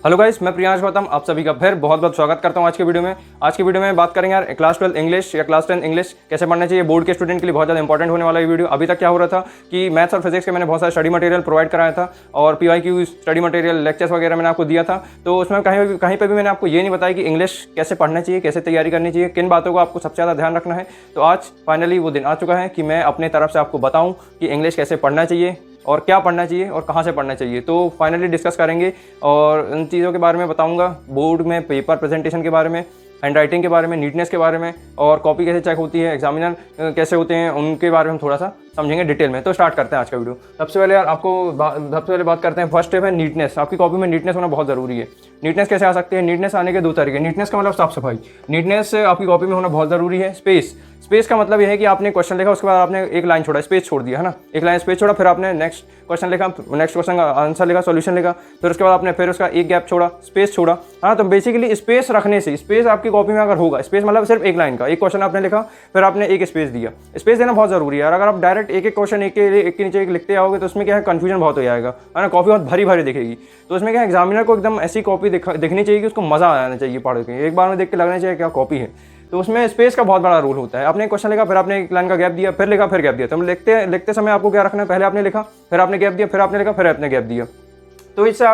Hello guys, मैं प्रियांश गौतम आप सभी का फिर बहुत बहुत स्वागत करता हूं आज के वीडियो में। आज की वीडियो में बात करेंगे यार क्लास 12 इंग्लिश या क्लास 10 इंग्लिश कैसे पढ़ना चाहिए। बोर्ड के स्टूडेंट के लिए बहुत ज़्यादा इंपॉर्टेंट होने वाला ये वीडियो। अभी तक क्या हो रहा था कि मैथ्स और फिजिक्स के मैंने बहुत सारा स्टडी मटेरियल प्रोवाइड कराया था और PYQ स्टडी मटेरियल लेक्चर्स वगैरह मैंने आपको दिया था। तो उसमें कहीं पर भी मैंने आपको ये नहीं बताया कि इंग्लिश कैसे पढ़ना चाहिए, कैसे तैयारी करनी चाहिए, किन बातों को आपको सबसे ज़्यादा ध्यान रखना है। तो आज फाइनली वो दिन आ चुका है कि मैं अपने तरफ से आपको बताऊँ कि इंग्लिश कैसे पढ़ना चाहिए और क्या पढ़ना चाहिए और कहाँ से पढ़ना चाहिए। तो फाइनली डिस्कस करेंगे और इन चीज़ों के बारे में बताऊंगा, बोर्ड में पेपर प्रेजेंटेशन के बारे में, हैंड राइटिंग के बारे में, नीटनेस के बारे में और कॉपी कैसे चेक होती है, एग्जामिनर कैसे होते हैं, उनके बारे में हम थोड़ा सा समझेंगे डिटेल में। तो स्टार्ट करते हैं आज का वीडियो। सबसे पहले बात करते हैं। फर्स्ट स्टेप है नीटनेस। आपकी कॉपी में नीटनेस होना बहुत ज़रूरी है। नीटनेस कैसे आ सकती है? नीटनेस आने के दो तरीके। नीटनेस का मतलब साफ सफाई। नीटनेस आपकी कॉपी में होना बहुत ज़रूरी है। स्पेस का मतलब यह है कि आपने क्वेश्चन लिखा, उसके बाद आपने एक लाइन छोड़ा, स्पेस छोड़ दिया है ना, एक लाइन स्पेस छोड़ा, फिर आपने नेक्स्ट क्वेश्चन लिखा, नेक्स्ट क्वेश्चन का आंसर लिखा, सॉल्यूशन लिखा, फिर उसके बाद आपने फिर उसका एक गैप छोड़ा, स्पेस छोड़ा। हाँ, तो बेसिकली स्पेस रखने से, स्पेस आपकी कॉपी में अगर होगा, स्पेस मतलब सिर्फ एक लाइन का, एक क्वेश्चन आपने लिखा फिर आपने एक स्पेस दिया। स्पेस देना बहुत जरूरी है। अगर आप डायरेक्ट एक क्वेश्चन एक के नीचे एक लिखते आओगे तो उसमें क्या है, कंफ्यूजन बहुत हो जाएगा, है ना, कॉपी बहुत भरी भरी दिखेगी। तो उसमें क्या है, एग्जामिनर को एकदम ऐसी कॉपी दिखनी चाहिए कि उसको मजा आना चाहिए पढ़ के, एक बार में देख के लगना चाहिए क्या कॉपी है। तो उसमें स्पेस का बहुत बड़ा रोल होता है। आपने एक क्वेश्चन लिखा, फिर आपने एक लाइन का गैप दिया, फिर लिखा, फिर गैप दिया। तो लिखते समय आपको क्या रखना है, पहले आपने लिखा, फिर आपने गैप दिया, फिर आपने लिखा, फिर आपने गैप दिया। तो इससे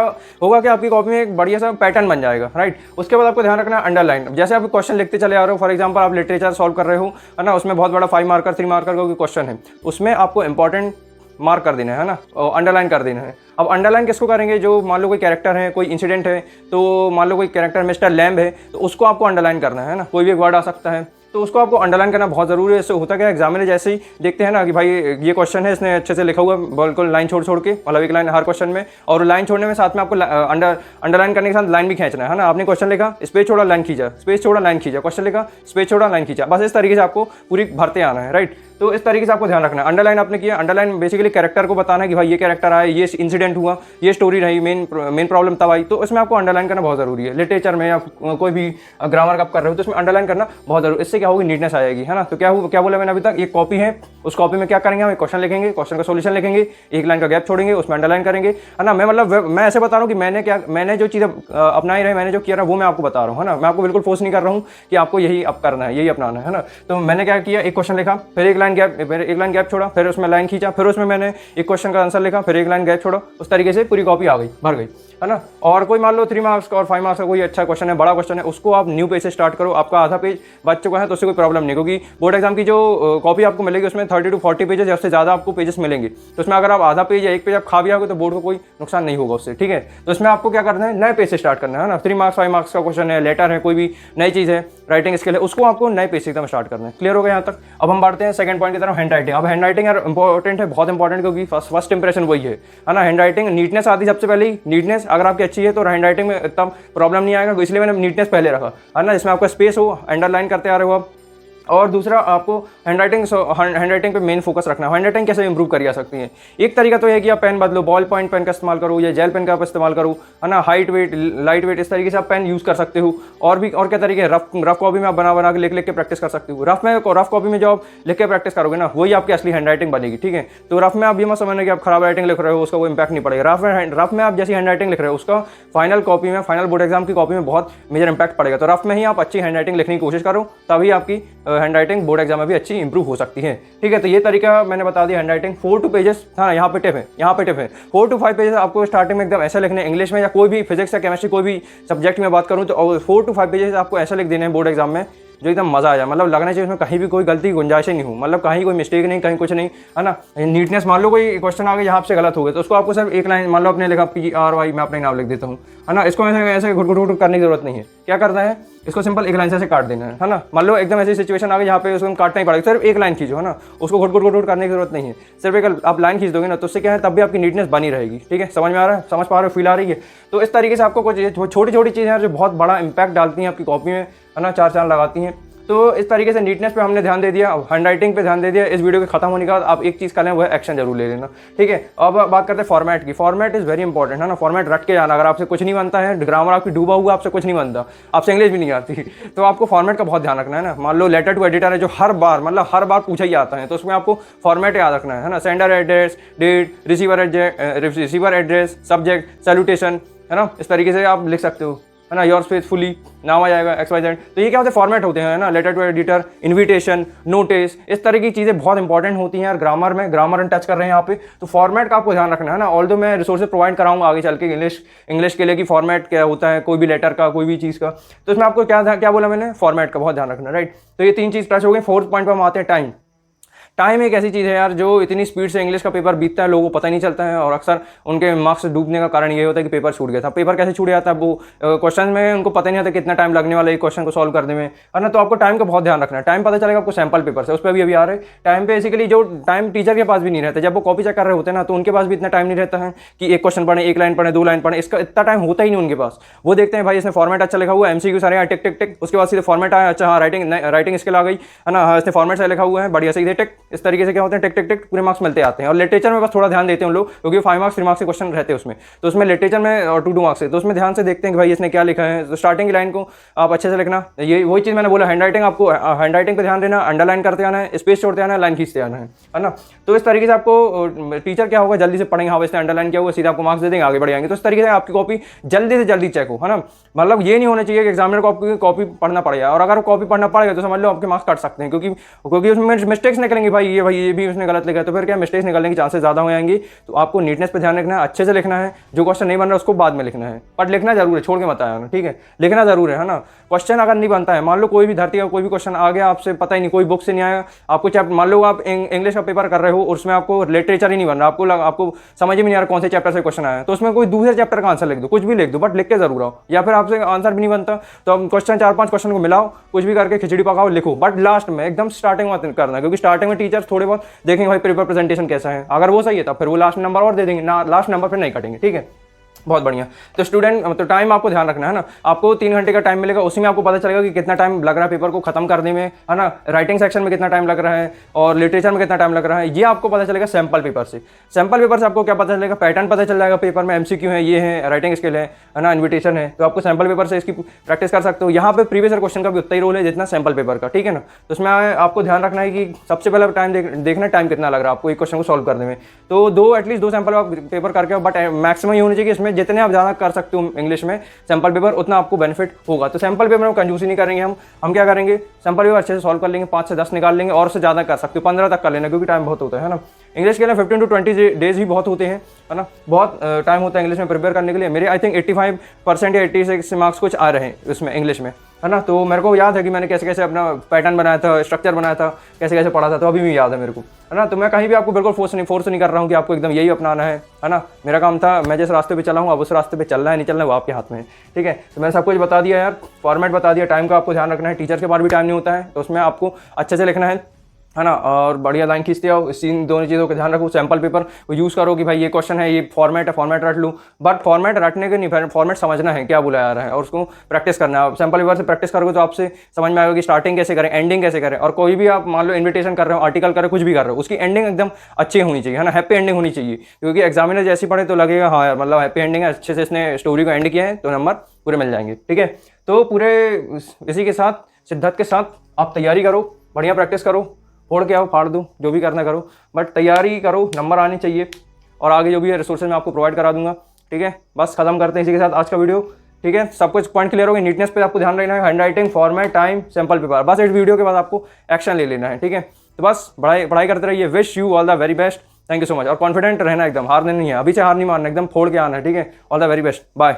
होगा कि आपकी कॉपी में एक बढ़िया सा पैटर्न बन जाएगा, राइट। उसके बाद आपको ध्यान रखना है अंडरलाइन। जैसे आप क्वेश्चन लिखते चले आ रहे हो, फॉर एग्जांपल आप लिटरेचर सॉल्व कर रहे हो, है ना, उसमें बहुत बड़ा 5 मार्कर 3 मार्कर का कोई क्वेश्चन है, उसमें आपको इंपॉर्टेंट मार्क कर देना है ना, अंडरलाइन कर देना है। अब अंडरलाइन किसको करेंगे? जो मान लो कोई कैरेक्टर है, कोई इंसिडेंट है, तो मान लो कोई कैरेक्टर मिस्टर लैम्ब है, तो उसको आपको अंडरलाइन करना है ना, कोई भी एक वर्ड आ सकता है, तो उसको आपको अंडरलाइन करना बहुत ज़रूरी है। इससे होता क्या है, एग्जामिनर जैसे ही देखते हैं ना कि भाई ये क्वेश्चन है, इसने अच्छे से लिखा हुआ है, बिल्कुल लाइन छोड़ के, मतलब एक लाइन हर क्वेश्चन में, और लाइन छोड़ने में साथ में आपको अंडरलाइन करने के साथ लाइन भी खींचना है ना। आपने क्वेश्चन लिखा, स्पेस छोड़ा, लाइन खींचा, स्पेस छोड़ा, लाइन खींचा, क्वेश्चन लिखा, स्पेस छोड़ा, लाइन खींचा, बस इस तरीके से आपको पूरी भरते आना है, राइट। तो इस तरीके से आपको ध्यान रखना है। अंडरलाइन आपने किया, अंडरलाइन बेसिकली कैरेक्टर को बताना है कि भाई ये कैरेक्टर आया, ये इंसिडेंट हुआ, ये स्टोरी रही, मेन प्रॉब्लम तब आई, तो इसमें आपको अंडरलाइन करना बहुत जरूरी है। लिटरेचर में या कोई भी ग्रामर आप कर रहे हो तो इसमें अंडरलाइन करना बहुत जरूरी। इससे क्या होगी, नीटनेस आएगी, है ना। तो क्या बोला मैंने अभी तक, एक कॉपी है, उस कॉपी में क्या करेंगे, हम एक क्वेश्चन लिखेंगे, क्वेश्चन का सॉल्यूशन लिखेंगे, एक लाइन का गैप छोड़ेंगे, उसमें अंडरलाइन करेंगे, है ना। मैं ऐसे बता रहा हूँ कि मैंने जो चीज़ अपनाई रही, मैंने जो किया रहा वो मैं आपको बता रहा हूँ, है ना। मैं आपको बिल्कुल फोर्स नहीं कर रहा हूँ कि आपको यही अब करना है, यही अपनाना है ना। तो मैंने क्या किया, एक क्वेश्चन लिखा, फिर एक लाइन गैप छोड़ा, फिर उसमें लाइन खींचा, फिर उसमें मैंने एक क्वेश्चन का आंसर लिखा, फिर एक लाइन गैप छोड़ा, उस तरीके से पूरी कॉपी आ गई, भर गई, है ना। और कोई मान लो 3 मार्क्स का और 5 मार्क्स का कोई अच्छा क्वेश्चन है, बड़ा क्वेश्चन है, उसको आप न्यू पेज से स्टार्ट करो। आपका आधा पेज बच चुका है तो उससे कोई प्रॉब्लम नहीं, क्योंकि बोर्ड एग्जाम की जो कॉपी आपको मिलेगी उसमें 30 to 40 पेजेस या उससे ज़्यादा आपको पेजेस मिलेंगे। तो उसमें अगर आप आधा पेज या एक पेज आप खा भी आओगे तो बोर्ड को कोई नुकसान नहीं होगा उससे, ठीक है। तो इसमें आपको क्या करना है, नए पेज से स्टार्ट करना है ना। 3 मार्क्स 5 मार्क्स का क्वेश्चन है, लेटर है, कोई भी नई चीज़ है, राइटिंग स्किल है, उसको आपको नए पेज से एकदम स्टार्ट करना है। क्लियर हो गया यहाँ तक? अब हम बढ़ते हैं सेकंड पॉइंट की तरफ, हैंड राइटिंग। अब हैंड राइटिंग यार इंपॉर्टेंट है, बहुत इंपॉर्टेंट, क्योंकि फर्स्ट इंप्रेशन वही है ना। हैंड राइटिंग नीटनेस आती सबसे पहले ही। नीटनेस अगर आपकी अच्छी है तो हैंड राइटिंग में इतना प्रॉब्लम नहीं आएगा, इसलिए मैंने नीटनेस पहले रखा, है ना। इसमें आपका स्पेस हो, अंडरलाइन करते आ रहे हो आप। और दूसरा आपको हैंड राइटिंग पे मेन फोकस रखना है। हैंड राइटिंग कैसे इंप्रूव करी जा सकती है? एक तरीका तो है कि आप पेन बदलो, बॉल पॉइंट पेन का इस्तेमाल करो या जेल पेन का इस्तेमाल करो, है ना। हाइट वेट, लाइट वेट, इस तरीके से आप पेन यूज़ कर सकते हो। और क्या तरीके हैं, रफ कॉपी में आप बना के लिख के प्रैक्टिस कर सकते हो। रफ कॉपी में जो आप लिख के प्रैक्टिस करोगे ना, वही आपकी असली हैंड राइटिंग बनेगी, ठीक है। तो रफ में आप ये मत समझना कि आप खराब राइटिंग लिख रहे हो, उसका कोई इंपैक्ट नहीं पड़ेगा। रफ में आप जैसी हैंड राइटिंग लिख रहे हो उसका फाइनल कॉपी में, फाइनल बोर्ड एग्जाम की कॉपी में बहुत मेजर इंपैक्ट पड़ेगा। तो रफ में ही आप अच्छी हैंड राइटिंग लिखने की कोशिश करो, तभी आपकी हैंड राइटिंग बोर्ड एग्जाम में भी अच्छी इंप्रूव हो सकती है, ठीक है। तो ये तरीका मैंने बता दिया। हैंड राइटिंग 4 to पेजेस, हाँ यहाँ पे टिप है, 4 to 5 पेजेस आपको स्टार्टिंग में एकदम ऐसा लिखने हैं। इंग्लिश में या कोई भी फिजिक्स या केमिस्ट्री कोई भी सब्जेक्ट में बात करूँ तो 4 to 5 पेजेस आपको ऐसा लिख देने हैं बोर्ड एग्जाम में जो एकदम मजा आ जाए, मतलब लगना चाहिए उसमें कहीं भी कोई गलती गुंजाइश नहीं हो, मतलब कहीं कोई मिस्टेक नहीं, कहीं कुछ नहीं, है ना। नीटनेस, मान लो कोई क्वेश्चन आ गया यहाँ से गलत हो गया तो उसको आपको सिर्फ एक लाइन, मान लो आपने लिखा PRY, मैं अपने नाम लिख देता हूँ, है ना। इसको ऐसे घुट करने की जरूरत नहीं है। क्या करना है, इसको सिंपल एक लाइन से काट देना है ना। मान लो एकदम ऐसी सिचुएशन आ गई यहाँ पे उसको काटना ही पड़ेगा, सिर्फ एक लाइन खींचो, है ना। उसको घुट करने की जरूरत नहीं है, सिर्फ एक आप लाइन खींच दोगे ना, तो उससे क्या है, तब भी आपकी नीटनेस बनी रहेगी, ठीक है। समझ में आ रहा है, समझ पा रहे हो, फील आ रही है? तो इस तरीके से आपको कुछ छोटी छोटी चीज़ें जो बहुत बड़ा इंपैक्ट डालती हैं आपकी कॉपी में, है ना, 4 चांद लगाती हैं। तो इस तरीके से नीटनेस पे हमने ध्यान दे दिया, हैंड राइटिंग पे ध्यान दे दिया। इस वीडियो के खत्म होने के बाद आप एक चीज़ कर लें, वो एक्शन जरूर ले लेना, ठीक है। अब बात करते हैं फॉर्मेट की। फॉर्मेट इज़ वेरी इंपॉर्टेंट, है ना। फॉर्मेट रट के जाना, अगर आपसे कुछ नहीं बनता है, ग्रामर आपकी डूबा हुआ, आपसे कुछ नहीं बनता, आपसे इंग्लिश भी नहीं आती, तो आपको फॉर्मेट का बहुत ध्यान रखना है ना। मान लो लेटर टू एडिटर है जो हर बार पूछा ही आता है, तो उसमें आपको फॉर्मेट याद रखना है ना। Sender address, date, receiver address, subject, salutation, है ना, इस तरीके से आप लिख सकते हो, है ना, योर्स फेथफुली, नाम आ जाएगा XYZ। तो ये क्या होते हैं, फॉर्मेट होते हैं ना, letter to editor, invitation, notice, इस तरह की चीज़ें बहुत इंपॉर्टेंट होती हैं यार ग्रामर में। ग्रामर टच कर रहे हैं यहाँ पे, तो फॉर्मेट का आपको ध्यान रखना है ना। ऑल्दो मैं रिसोर्सेज प्रोवाइड कराऊंगा आगे चल के इंग्लिश के लिए कि फॉर्मेट क्या होता है, कोई भी लेटर का, कोई भी चीज़ का। तो इसमें आपको क्या बोला मैंने, फॉर्मेट का बहुत ध्यान रखना, राइट। तो ये 3 चीज़ टच हो गई। 4th पॉइंट पर हम आते हैं, टाइम। टाइम एक ऐसी चीज़ है यार जो इतनी स्पीड से इंग्लिश का पेपर बीतता है, लोगों को पता नहीं चलता है, और अक्सर उनके मार्क्स डूबने का कारण ये होता है कि पेपर छूट गया था। पेपर कैसे छूट जाता है, वो क्वेश्चन में उनको पता नहीं आता कितना टाइम लगने वाला है एक क्वेश्चन को सॉल्व करने में, है ना। तो आपको टाइम का बहुत ध्यान रखना है। टाइम पता चलेगा आपको सैंपल पेपर से, उस पर भी अभी आ रहे हैं। टाइम बेसिकली जो टाइम टीचर के पास भी नहीं रहता, जब वो कॉपी चेक कर रहे होते हैं ना, तो उनके पास भी इतना टाइम नहीं रहता है कि एक क्वेश्चन पढ़े, एक लाइन पढ़े, 2 लाइन पढ़े, इसका इतना टाइम होता ही नहीं उनके पास। वो देखते हैं भाई इसने फॉर्मेट अच्छा लिखा हुआ है, MCQ सारे टिक टिक टिक, उसके बाद सीधे फॉर्मेट आया, अच्छा हाँ राइटिंग स्किल आ गई, है ना, हाँ इसने फॉर्मेट से लिखा हुआ है, बढ़िया सीधे टिक। इस तरीके से क्या होते हैं, टिक टिक टिक पूरे मार्क्स मिलते आते हैं। और लिटरेचर में बस थोड़ा ध्यान देते हैं उन लोग, क्योंकि 5 मार्क्स 3 मार्क्स के क्वेश्चन रहते हैं उसमें। तो उसमें लिटरेचर में और 2 मार्क्स है, तो उसमें ध्यान से देखते हैं कि भाई इसने क्या लिखा है। तो स्टार्टिंग की लाइन को आप अच्छे से लिखना, ये वही चीज़ मैंने बोला, हैंड आपको हैंड राइटिंग पर ध्यान देना, अंडरलाइन करते आना है, स्पेस छोड़ते आना है, लाइन खींचते आना है ना। तो इस तरीके से आपको टीचर क्या होगा, जल्दी से पढ़ेंगे, हाँ इसने अंडरलाइन किया हुआ, सीधा आपको मार्क्स दे देंगे, आगे बढ़ जाएंगे। तो इस तरीके से आपकी कॉपी जल्दी से जल्दी चेक हो, है ना। मतलब ये नहीं होना चाहिए कि एग्जामिनर को कॉपी पढ़ना पड़ेगा, और अगर कॉपी पढ़ना पड़ेगा तो समझ लो आपके मार्क्स कट सकते हैं, क्योंकि उसमें मिस्टेक्स निकलेंगे। भाई ये भी उसने गलत लिखा है, तो फिर क्या मिस्टेक्स निकलने की चांसेस ज़्यादा हो जाएंगी। तो आपको नीटनेस पे ध्यान रखना है, अच्छे से लिखना है, जो क्वेश्चन नहीं बन रहा उसको बाद में लिखना है, बट लिखना जरूर है, छोड़ के मत आना, ठीक है, लिखना जरूर है ना। क्वेश्चन अगर नहीं बनता है, मान लो कोई भी धरती का कोई भी क्वेश्चन आ गया, आपसे पता ही नहीं, कोई बुक से नहीं आया आपको, चैप्टर मान लो आप इंग्लिश का पेपर कर रहे हो, उसमें आपको लिटरेचर ही नहीं बन रहा, आपको समझ ही नहीं आ रहा कौन से चैप्टर से क्वेश्चन आया, तो उसमें कोई दूसरे चैप्टर का आंसर लिख दो, कुछ भी लिख दो, बट लिख के जरूर आओ। या फिर आपसे आंसर भी नहीं बनता तो आप क्वेश्चन 4-5 क्वेश्चन को मिलाओ, कुछ भी करके खिचड़ी पकाओ, लिखो, बट लास्ट में एकदम स्टार्टिंग में करना, क्योंकि स्टार्टिंग में टीचर्स थोड़े बहुत देखेंगे भाई पेपर प्रेजेंटेशन कैसा है, अगर वो सही है तब फिर वो लास्ट नंबर और दे देंगे ना, लास्ट नंबर फिर नहीं कटेंगे, ठीक है। बहुत बढ़िया। तो स्टूडेंट, तो टाइम आपको ध्यान रखना है ना, आपको 3 घंटे का टाइम मिलेगा, उसी में आपको पता चलेगा कि कितना टाइम लग रहा है पेपर को खत्म करने में, है ना, राइटिंग सेक्शन में कितना टाइम लग रहा है और लिटरेचर में कितना टाइम लग रहा है, ये आपको पता चलेगा सैंपल पेपर से। सैंपल पेपर से आपको क्या पता चलेगा, पैटर्न पता चल जाएगा, पेपर में MCQ है, ये है, राइटिंग स्किल है ना, इन्विटेशन है, तो आपको सैंपल पेपर से इसकी प्रैक्टिस कर सकते हो। यहाँ पे प्रीवियस ईयर क्वेश्चन का भी उतना ही रोल है जितना सैंपल पेपर का, ठीक है ना। तो उसमें आपको ध्यान रखना है कि सबसे पहले टाइम देखना, टाइम कितना लग रहा है आपको एक क्वेश्चन को सॉल्व करने में। तो एटलीस्ट 2 सैंपल आप पेपर करके, बट मैक्सिमम ये होनी चाहिए कि इसमें जितने आप ज़्यादा कर सकते हो इंग्लिश में सैंपल पेपर, उतना आपको बेनिफिट होगा। तो सैंपल पेपर में कंजूसी नहीं करेंगे हम क्या करेंगे, सैंपल पेपर अच्छे से सॉल्व कर लेंगे, 5 से 10 निकाल लेंगे, और से ज़्यादा कर सकते हो 15 तक कर लेना, क्योंकि टाइम बहुत होता है ना। इंग्लिश के लिए 15 to 20 डेज ही बहुत होते हैं, है ना, बहुत टाइम होता है इंग्लिश में प्रिपेयर करने के लिए। मेरे आई थिंक 85% या 86 मार्क्स कुछ आ रहे हैं उसमें इंग्लिश में, है ना। तो मेरे को याद है कि मैंने कैसे कैसे अपना पैटर्न बनाया था, स्ट्रक्चर बनाया था, कैसे कैसे पढ़ा था, तो अभी भी याद है मेरे को, है ना। तो मैं कहीं भी आपको बिल्कुल फोर्स नहीं कर रहा हूँ कि आपको एकदम यही अपनाना है ना। मेरा काम था, मैं जिस रास्ते पे चला हूँ, अब उस रास्ते पे चलना है नहीं चलना है वो आपके हाथ में है, ठीक है। तो मैंने सब कुछ बता दिया यार, फॉर्मेट बता दिया, टाइम का आपको ध्यान रखना है, टीचर के पास भी टाइम नहीं होता है, तो उसमें आपको अच्छे से लिखना है ना, और बढ़िया लाइन खींचते आओ। इन दोनों चीज़ों का ध्यान रखो। सैंपल पेपर यूज़ करो कि भाई ये क्वेश्चन है, ये फॉर्मेट है, फॉर्मेट रट लूँ, बट फॉर्मेट रटने के नहीं, फॉर्मेट समझना है क्या बोला जा रहा है, और उसको प्रैक्टिस करना है। सैंपल पेपर से प्रैक्टिस करोगे तो आपसे समझ में आएगा कि स्टार्टिंग कैसे करें, एंडिंग कैसे करें। और कोई भी आप मान लो इन्विटेशन कर रहे हो, आर्टिकल कर रहे हो, कुछ भी कर रहे हो, उसकी एंडिंग एकदम अच्छी होनी चाहिए, है ना, हैप्पी एंडिंग होनी चाहिए, क्योंकि एग्जामिनर जैसी पढ़े तो लगेगा हाँ यार मतलब हैप्पी एंडिंग है, अच्छे से इसने स्टोरी को एंड किया है, तो नंबर पूरे मिल जाएंगे, ठीक है। तो पूरे इसी के साथ, शिद्दत के साथ आप तैयारी करो, बढ़िया प्रैक्टिस करो, फोड़ के आओ, फाड़ दो, जो भी करना करो, बट तैयारी करो, नंबर आने चाहिए, और आगे जो भी है रिसोर्सेज मैं आपको प्रोवाइड करा दूंगा, ठीक है। बस खत्म करते हैं इसी के साथ आज का वीडियो, ठीक है। सब कुछ पॉइंट क्लियर हो गए। नीटनेस पे आपको ध्यान रखना है, hand writing, format, time, sample paper, बस इस वीडियो के बाद आपको एक्शन ले लेना है, ठीक है। तो बस पढ़ाई करते रहिए। Wish you all the very best, thank you so much. और कॉन्फिडेंट रहना, एकदम हारने नहीं है, अभी से हार नहीं मारना, एकदम फोड़ के आना है, ठीक है। All the very best, bye.